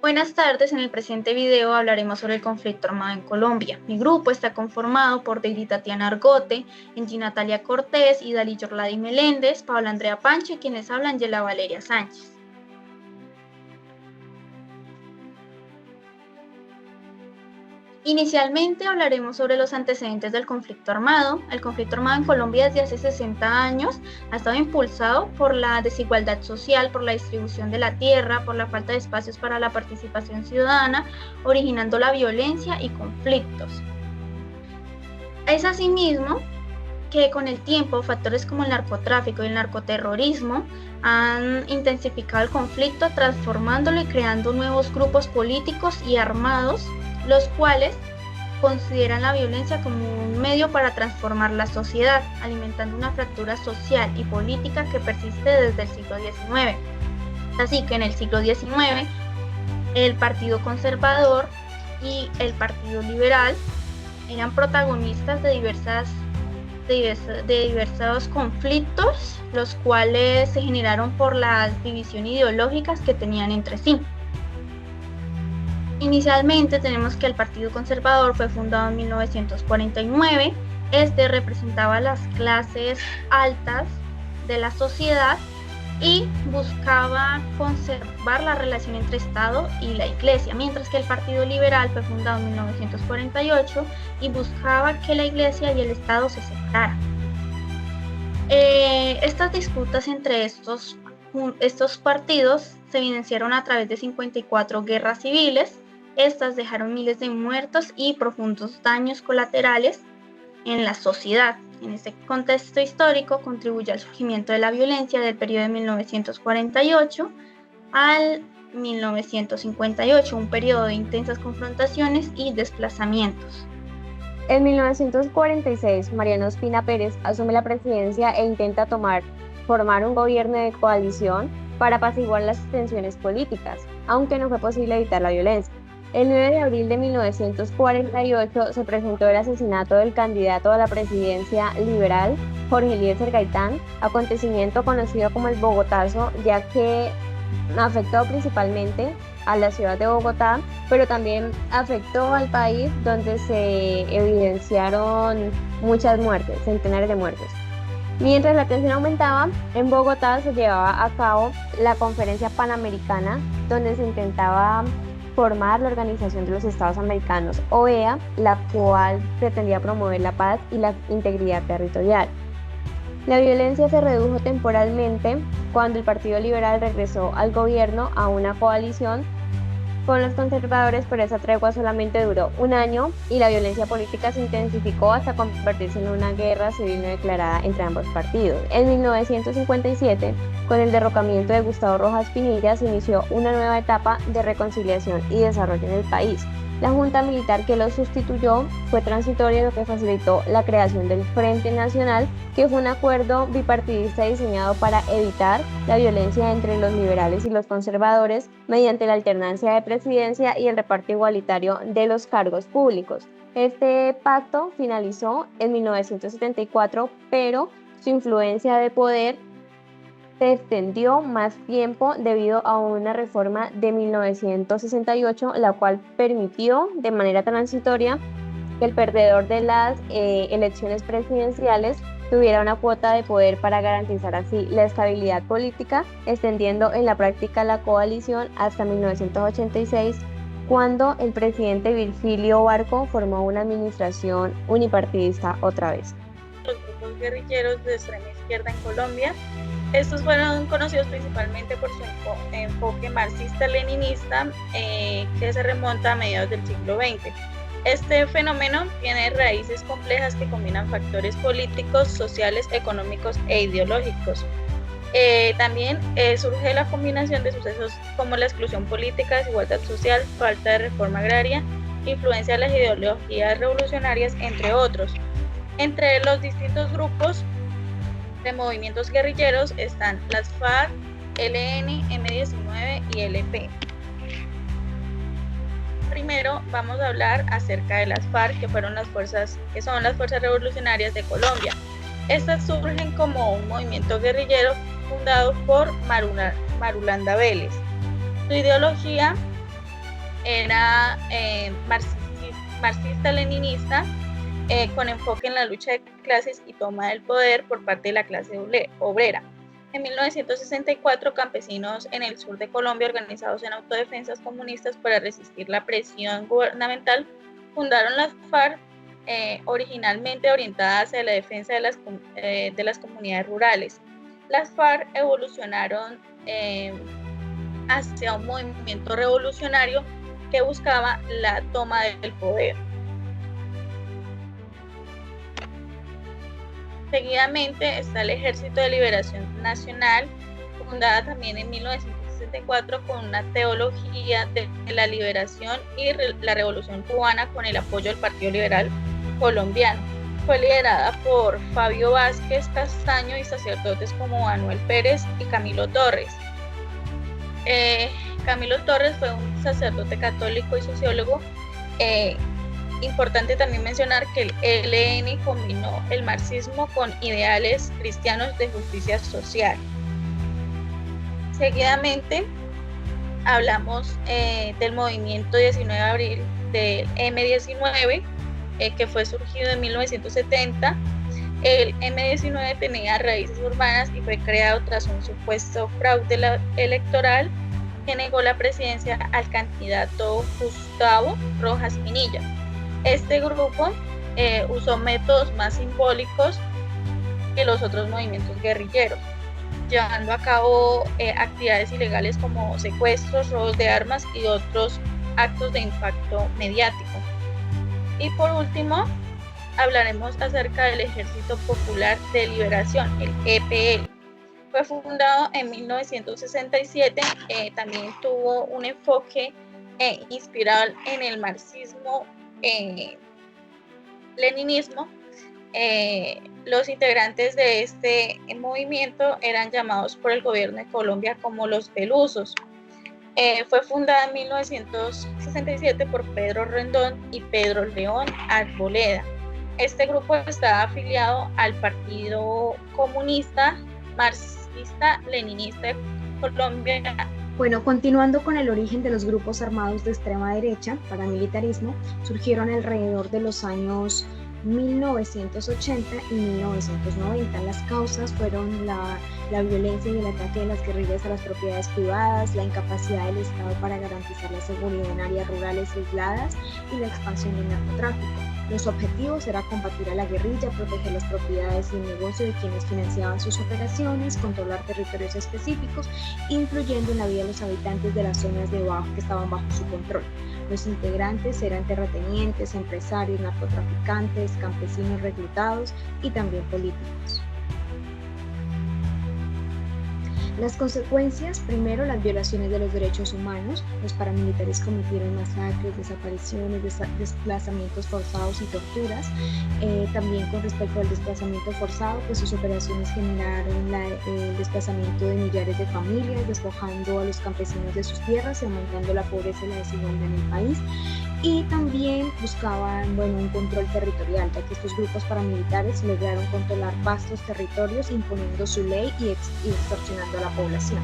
Buenas tardes, en el presente video hablaremos sobre el conflicto armado en Colombia. Mi grupo está conformado por Deidre Tatiana Argote, Angie Natalia Cortés, Idalí Yorlady Meléndez, Paula Andrea Pancho y quienes hablan Angela Valeria Sánchez. Inicialmente hablaremos sobre los antecedentes del conflicto armado. El conflicto armado en Colombia desde hace 60 años ha estado impulsado por la desigualdad social, por la distribución de la tierra, por la falta de espacios para la participación ciudadana, originando la violencia y conflictos. Es asimismo que con el tiempo factores como el narcotráfico y el narcoterrorismo han intensificado el conflicto, transformándolo y creando nuevos grupos políticos y armados, los cuales consideran la violencia como un medio para transformar la sociedad, alimentando una fractura social y política que persiste desde el siglo XIX. Así que en el siglo XIX, el Partido Conservador y el Partido Liberal eran protagonistas de diversos conflictos, los cuales se generaron por las divisiones ideológicas que tenían entre sí. Inicialmente tenemos que el Partido Conservador fue fundado en 1949. Este representaba a las clases altas de la sociedad y buscaba conservar la relación entre Estado y la Iglesia, mientras que el Partido Liberal fue fundado en 1948 y buscaba que la Iglesia y el Estado se separaran. Estas disputas entre estos partidos se evidenciaron a través de 54 guerras civiles. Estas dejaron miles de muertos y profundos daños colaterales en la sociedad. En este contexto histórico contribuyó al surgimiento de la violencia del periodo de 1948 al 1958, un periodo de intensas confrontaciones y desplazamientos. En 1946, Mariano Ospina Pérez asume la presidencia e intenta formar un gobierno de coalición para apaciguar las tensiones políticas, aunque no fue posible evitar la violencia. El 9 de abril de 1948 se presentó el asesinato del candidato a la presidencia liberal, Jorge Eliezer Gaitán, acontecimiento conocido como el Bogotazo, ya que afectó principalmente a la ciudad de Bogotá, pero también afectó al país, donde se evidenciaron muchas muertes, centenares de muertes. Mientras la tensión aumentaba, en Bogotá se llevaba a cabo la Conferencia Panamericana, donde se intentaba formar la Organización de los Estados Americanos, OEA, la cual pretendía promover la paz y la integridad territorial. La violencia se redujo temporalmente cuando el Partido Liberal regresó al gobierno a una coalición con los conservadores, pero esa tregua solamente duró un año y la violencia política se intensificó hasta convertirse en una guerra civil no declarada entre ambos partidos. En 1957, con el derrocamiento de Gustavo Rojas Pinilla, se inició una nueva etapa de reconciliación y desarrollo en el país. La junta militar que lo sustituyó fue transitoria, lo que facilitó la creación del Frente Nacional, que fue un acuerdo bipartidista diseñado para evitar la violencia entre los liberales y los conservadores mediante la alternancia de presidencia y el reparto igualitario de los cargos públicos. Este pacto finalizó en 1974, pero su influencia de poder se extendió más tiempo debido a una reforma de 1968, la cual permitió de manera transitoria que el perdedor de las elecciones presidenciales tuviera una cuota de poder para garantizar así la estabilidad política, extendiendo en la práctica la coalición hasta 1986, cuando el presidente Virgilio Barco formó una administración unipartidista otra vez. Los grupos guerrilleros de extrema izquierda en Colombia. Estos fueron conocidos principalmente por su enfoque marxista-leninista, que se remonta a mediados del siglo XX. Este fenómeno tiene raíces complejas que combinan factores políticos, sociales, económicos e ideológicos. También surge la combinación de sucesos como la exclusión política, desigualdad social, falta de reforma agraria, influencia de las ideologías revolucionarias, entre otros. Entre los distintos grupos de movimientos guerrilleros están las FARC, ELN, M19 y LP. Primero vamos a hablar acerca de las FARC, que son las fuerzas revolucionarias de Colombia. Estas surgen como un movimiento guerrillero fundado por Marulanda Vélez. Su ideología era marxista-leninista, con enfoque en la lucha de clases y toma del poder por parte de la clase obrera. En 1964, campesinos en el sur de Colombia, organizados en autodefensas comunistas para resistir la presión gubernamental, fundaron las FARC, originalmente orientadas hacia la defensa de las comunidades rurales. Las FARC evolucionaron hacia un movimiento revolucionario que buscaba la toma del poder. Seguidamente está el Ejército de Liberación Nacional, fundada también en 1964 con una teología de la liberación y la Revolución Cubana con el apoyo del Partido Liberal Colombiano. Fue liderada por Fabio Vázquez Castaño y sacerdotes como Manuel Pérez y Camilo Torres. Camilo Torres fue un sacerdote católico y sociólogo. Importante también mencionar que el ELN combinó el marxismo con ideales cristianos de justicia social. Seguidamente hablamos del movimiento 19 de abril del M19, que fue surgido en 1970. El M19 tenía raíces urbanas y fue creado tras un supuesto fraude electoral que negó la presidencia al candidato Gustavo Rojas Pinilla. Este grupo usó métodos más simbólicos que los otros movimientos guerrilleros, llevando a cabo actividades ilegales como secuestros, robos de armas y otros actos de impacto mediático. Y por último, hablaremos acerca del Ejército Popular de Liberación, el EPL. Fue fundado en 1967, también tuvo un enfoque inspirado en el marxismo, leninismo. Los integrantes de este movimiento eran llamados por el gobierno de Colombia como los pelusos. Fue fundada en 1967 por Pedro Rendón y Pedro León Arboleda. Este grupo estaba afiliado al Partido Comunista Marxista-Leninista de Colombia. Bueno, continuando con el origen de los grupos armados de extrema derecha, paramilitarismo, surgieron alrededor de los años 1980 y 1990. Las causas fueron la violencia y el ataque de las guerrillas a las propiedades privadas, la incapacidad del Estado para garantizar la seguridad en áreas rurales aisladas y la expansión del narcotráfico. Los objetivos eran combatir a la guerrilla, proteger las propiedades y el negocio de quienes financiaban sus operaciones, controlar territorios específicos, incluyendo en la vida de los habitantes de las zonas que estaban bajo su control. Los integrantes eran terratenientes, empresarios, narcotraficantes, campesinos reclutados y también políticos. Las consecuencias: primero, las violaciones de los derechos humanos. Los paramilitares cometieron masacres, desapariciones, desplazamientos forzados y torturas. También con respecto al desplazamiento forzado, pues sus operaciones generaron el desplazamiento de millares de familias, despojando a los campesinos de sus tierras y aumentando la pobreza y la desigualdad en el país. Y también buscaban un control territorial, ya que estos grupos paramilitares lograron controlar vastos territorios imponiendo su ley y extorsionando a la población.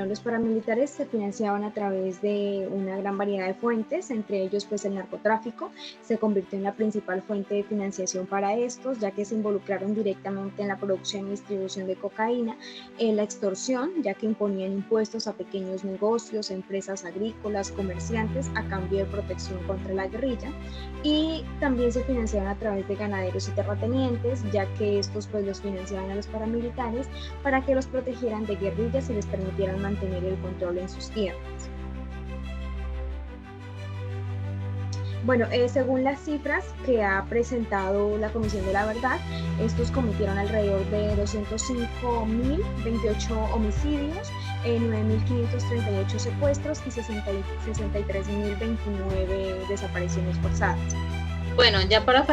Los paramilitares se financiaban a través de una gran variedad de fuentes, entre ellos pues el narcotráfico se convirtió en la principal fuente de financiación para estos, ya que se involucraron directamente en la producción y distribución de cocaína, la extorsión, ya que imponían impuestos a pequeños negocios, empresas agrícolas, comerciantes a cambio de protección contra la guerrilla, y también se financiaban a través de ganaderos y terratenientes, ya que estos pues los financiaban a los paramilitares para que los protegieran de guerrillas y les permitieran mantener el control en sus tierras. Según las cifras que ha presentado la Comisión de la Verdad, estos cometieron alrededor de 205.028 homicidios, 9.538 secuestros y 63.029 desapariciones forzadas. Bueno, ya para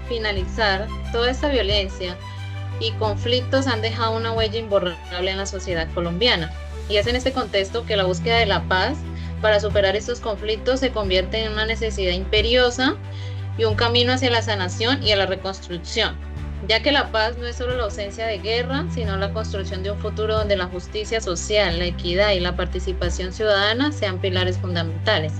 finalizar, toda esta violencia y conflictos han dejado una huella imborrable en la sociedad colombiana. Y es en este contexto que la búsqueda de la paz para superar estos conflictos se convierte en una necesidad imperiosa y un camino hacia la sanación y a la reconstrucción. ya que la paz no es solo la ausencia de guerra, sino la construcción de un futuro donde la justicia social, la equidad y la participación ciudadana sean pilares fundamentales.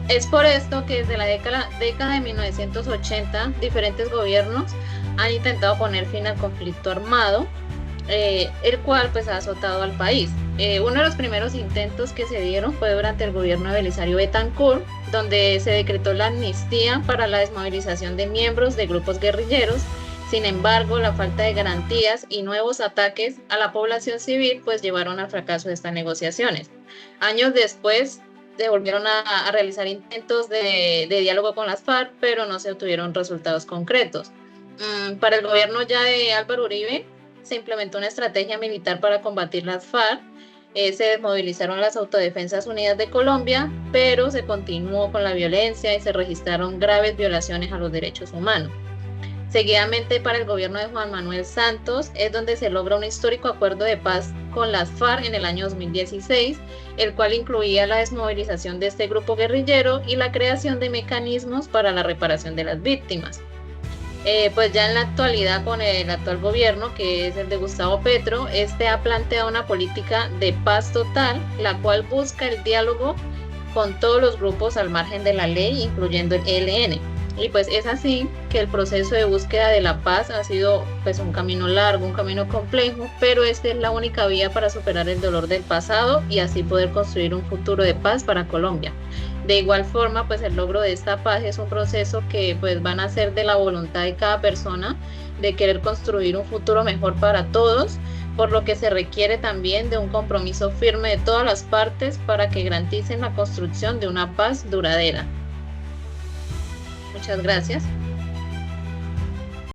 Es por esto que desde la década de 1980 diferentes gobiernos han intentado poner fin al conflicto armado, el cual pues ha azotado al país. Uno de los primeros intentos que se dieron fue durante el gobierno de Belisario Betancourt, donde se decretó la amnistía para la desmovilización de miembros de grupos guerrilleros. Sin embargo, la falta de garantías y nuevos ataques a la población civil pues llevaron al fracaso de estas negociaciones. Años después se volvieron a realizar intentos de diálogo con las FARC, pero no se obtuvieron resultados concretos. Para el gobierno ya de Álvaro Uribe se implementó una estrategia militar para combatir las FARC, se desmovilizaron las Autodefensas Unidas de Colombia, pero se continuó con la violencia y se registraron graves violaciones a los derechos humanos. Seguidamente, para el gobierno de Juan Manuel Santos es donde se logra un histórico acuerdo de paz con las FARC en el año 2016, el cual incluía la desmovilización de este grupo guerrillero y la creación de mecanismos para la reparación de las víctimas. Pues ya en la actualidad, con el actual gobierno, que es el de Gustavo Petro, este ha planteado una política de paz total, la cual busca el diálogo con todos los grupos al margen de la ley, incluyendo el ELN. Y pues es así que el proceso de búsqueda de la paz ha sido pues un camino largo, un camino complejo, pero esta es la única vía para superar el dolor del pasado y así poder construir un futuro de paz para Colombia. De igual forma, pues el logro de esta paz es un proceso que pues van a ser de la voluntad de cada persona de querer construir un futuro mejor para todos, por lo que se requiere también de un compromiso firme de todas las partes para que garanticen la construcción de una paz duradera. Muchas gracias.